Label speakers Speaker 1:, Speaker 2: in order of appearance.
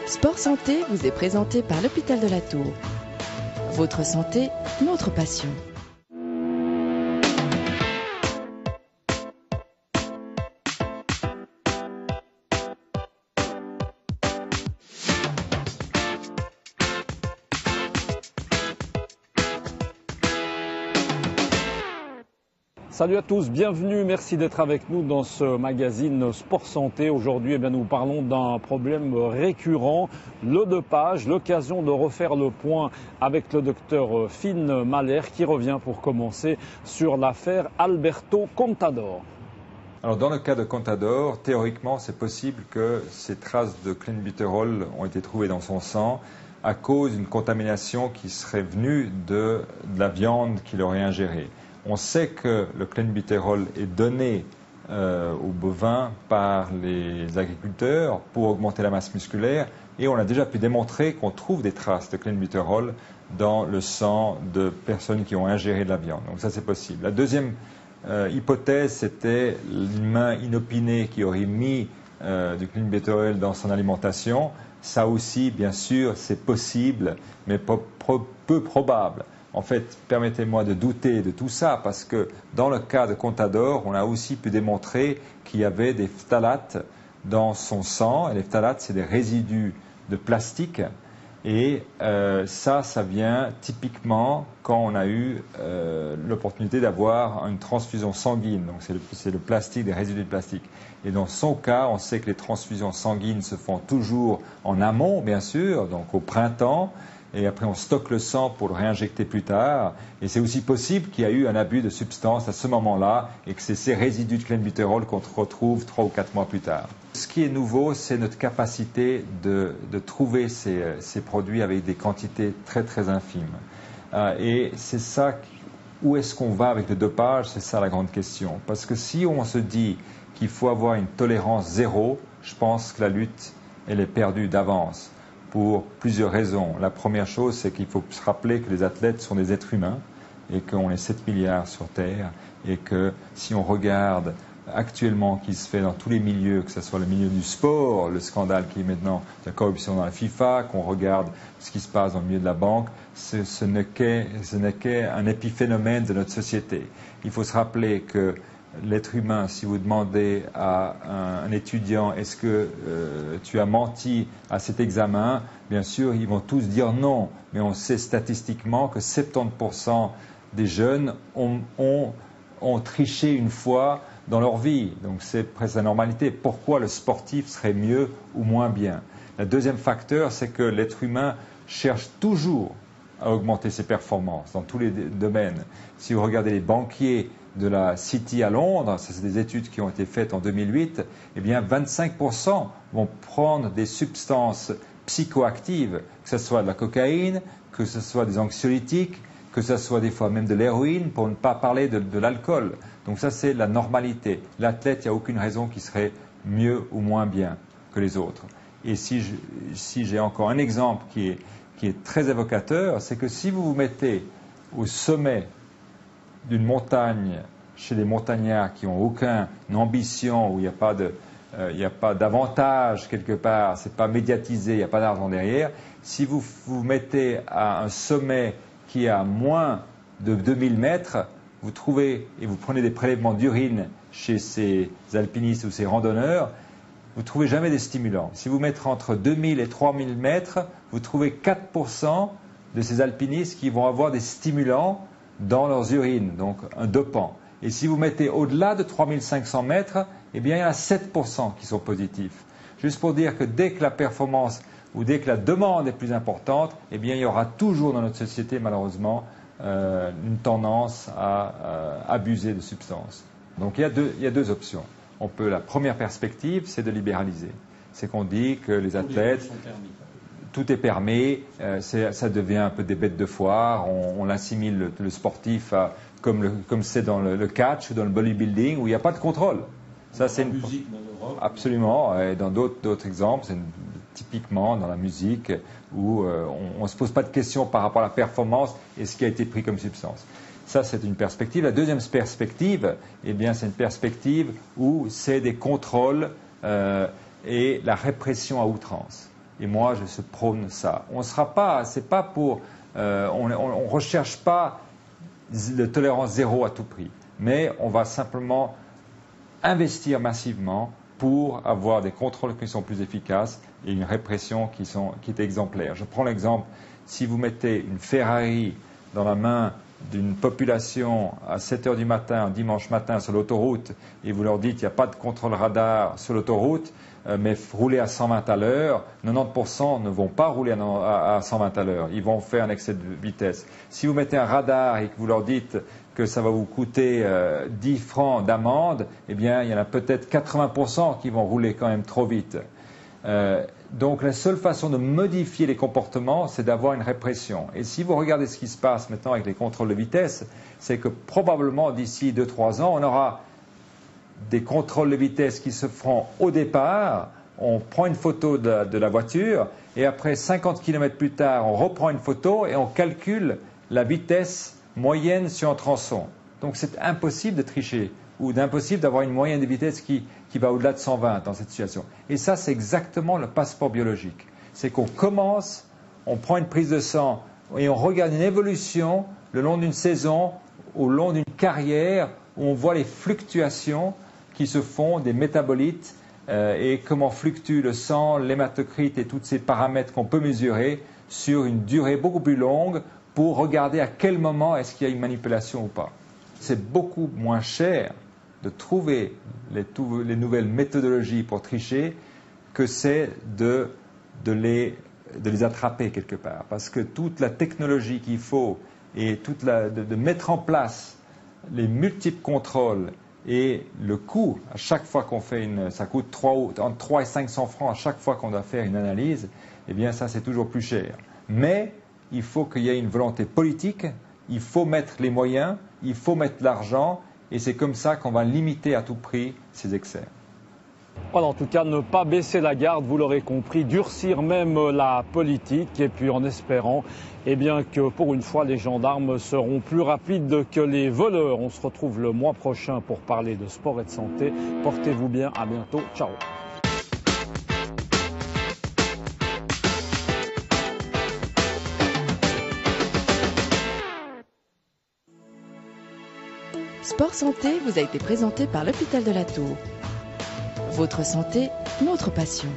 Speaker 1: Sport Santé vous est présenté par l'Hôpital de la Tour. Votre santé, notre passion.
Speaker 2: Salut à tous, bienvenue, merci d'être avec nous dans ce magazine Sport Santé. Aujourd'hui, nous parlons d'un problème récurrent, le dopage, l'occasion de refaire le point avec le docteur Finn Mahler qui revient pour commencer sur l'affaire Alberto Contador.
Speaker 3: Alors dans le cas de Contador, théoriquement c'est possible que ces traces de clenbuterol ont été trouvées dans son sang à cause d'une contamination qui serait venue de la viande qu'il aurait ingérée. On sait que le clenbuterol est donné aux bovins par les agriculteurs pour augmenter la masse musculaire et on a déjà pu démontrer qu'on trouve des traces de clenbuterol dans le sang de personnes qui ont ingéré de la viande. Donc ça c'est possible. La deuxième hypothèse c'était une main inopinée qui aurait mis du clenbuterol dans son alimentation. Ça aussi bien sûr c'est possible mais peu probable. En fait, permettez-moi de douter de tout ça parce que dans le cas de Contador, on a aussi pu démontrer qu'il y avait des phtalates dans son sang. Et les phtalates, c'est des résidus de plastique. Et ça vient typiquement quand on a eu l'opportunité d'avoir une transfusion sanguine. Donc c'est le plastique, des résidus de plastique. Et dans son cas, on sait que les transfusions sanguines se font toujours en amont, bien sûr, donc au printemps. Et après on stocke le sang pour le réinjecter plus tard. Et c'est aussi possible qu'il y a eu un abus de substance à ce moment-là et que c'est ces résidus de clenbuterol qu'on retrouve 3 ou 4 mois plus tard. Ce qui est nouveau, c'est notre capacité de trouver ces produits avec des quantités très très infimes. Et c'est ça, où est-ce qu'on va avec le dopage? C'est ça la grande question. Parce que si on se dit qu'il faut avoir une tolérance zéro, je pense que la lutte, elle est perdue d'avance. Pour plusieurs raisons. La première chose, c'est qu'il faut se rappeler que les athlètes sont des êtres humains et qu'on est 7 milliards sur Terre et que si on regarde actuellement ce qui se fait dans tous les milieux, que ce soit le milieu du sport, le scandale qui est maintenant de la corruption dans la FIFA, qu'on regarde ce qui se passe dans le milieu de la banque, ce n'est qu'un épiphénomène de notre société. Il faut se rappeler que l'être humain, si vous demandez à un étudiant est-ce que tu as menti à cet examen, bien sûr, ils vont tous dire non. Mais on sait statistiquement que 70% des jeunes ont triché une fois dans leur vie. Donc c'est presque la normalité. Pourquoi le sportif serait mieux ou moins bien? Le deuxième facteur, c'est que l'être humain cherche toujours à augmenter ses performances dans tous les domaines. Si vous regardez les banquiers de la City à Londres, ça c'est des études qui ont été faites en 2008, eh bien 25% vont prendre des substances psychoactives, que ce soit de la cocaïne, que ce soit des anxiolytiques, que ce soit des fois même de l'héroïne, pour ne pas parler de l'alcool. Donc ça c'est la normalité. L'athlète, il n'y a aucune raison qu'il serait mieux ou moins bien que les autres. Et si j'ai encore un exemple qui est très évocateur, c'est que si vous vous mettez au sommet d'une montagne chez les montagnards qui n'ont aucune ambition, où il n'y a pas d'avantage quelque part, c'est pas médiatisé, il n'y a pas d'argent derrière, si vous vous mettez à un sommet qui est à moins de 2000 mètres, vous trouvez, et vous prenez des prélèvements d'urine chez ces alpinistes ou ces randonneurs, vous ne trouvez jamais des stimulants. Si vous mettez entre 2000 et 3000 mètres, vous trouvez 4% de ces alpinistes qui vont avoir des stimulants dans leurs urines, donc un dopant. Et si vous mettez au-delà de 3500 mètres, eh bien il y en a 7% qui sont positifs. Juste pour dire que dès que la performance ou dès que la demande est plus importante, eh bien il y aura toujours dans notre société malheureusement une tendance à abuser de substances. Donc il y a deux options. La première perspective, c'est de libéraliser. C'est qu'on dit que les athlètes, tout est permis, ça devient un peu des bêtes de foire, on assimile le sportif comme c'est dans le catch ou dans le bodybuilding où il n'y a pas de contrôle. Ça, c'est une musique dans l'Europe. Absolument, et dans d'autres exemples, c'est typiquement dans la musique où on ne se pose pas de questions par rapport à la performance et ce qui a été pris comme substance. Ça, c'est une perspective. La deuxième perspective, eh bien, c'est une perspective où c'est des contrôles et la répression à outrance. Et moi, je prône ça. On sera pas, c'est pas pour, on recherche pas de tolérance zéro à tout prix, mais on va simplement investir massivement pour avoir des contrôles qui sont plus efficaces et une répression qui est exemplaire. Je prends l'exemple, si vous mettez une Ferrari dans la main d'une population à 7 heures du matin, un dimanche matin sur l'autoroute, et vous leur dites qu'il n'y a pas de contrôle radar sur l'autoroute, mais roulez à 120 à l'heure, 90% ne vont pas rouler à 120 à l'heure, ils vont faire un excès de vitesse. Si vous mettez un radar et que vous leur dites que ça va vous coûter 10 francs d'amende, eh bien, il y en a peut-être 80% qui vont rouler quand même trop vite. Donc la seule façon de modifier les comportements, c'est d'avoir une répression. Et si vous regardez ce qui se passe maintenant avec les contrôles de vitesse, c'est que probablement d'ici 2-3 ans, on aura des contrôles de vitesse qui se feront au départ. On prend une photo de la voiture et après 50 km plus tard, on reprend une photo et on calcule la vitesse moyenne sur un tronçon. Donc c'est impossible de tricher ou d'impossible d'avoir une moyenne de vitesse qui va au-delà de 120 dans cette situation. Et ça, c'est exactement le passeport biologique. C'est qu'on commence, on prend une prise de sang et on regarde une évolution le long d'une saison, au long d'une carrière, où on voit les fluctuations qui se font des métabolites et comment fluctue le sang, l'hématocrite et tous ces paramètres qu'on peut mesurer sur une durée beaucoup plus longue pour regarder à quel moment est-ce qu'il y a une manipulation ou pas. C'est beaucoup moins cher de trouver les nouvelles méthodologies pour tricher que c'est de les attraper quelque part. Parce que toute la technologie qu'il faut et de mettre en place les multiples contrôles et le coût, à chaque fois qu'on fait ça coûte entre 3 et 500 francs à chaque fois qu'on doit faire une analyse, eh bien ça c'est toujours plus cher. Mais il faut qu'il y ait une volonté politique, il faut mettre les moyens, il faut mettre l'argent, et c'est comme ça qu'on va limiter à tout prix ces excès.
Speaker 2: Voilà, en tout cas, ne pas baisser la garde, vous l'aurez compris, durcir même la politique, et puis en espérant bien, que pour une fois, les gendarmes seront plus rapides que les voleurs. On se retrouve le mois prochain pour parler de sport et de santé. Portez-vous bien, à bientôt, ciao.
Speaker 1: Sport Santé vous a été présenté par l'Hôpital de la Tour. Votre santé, notre passion.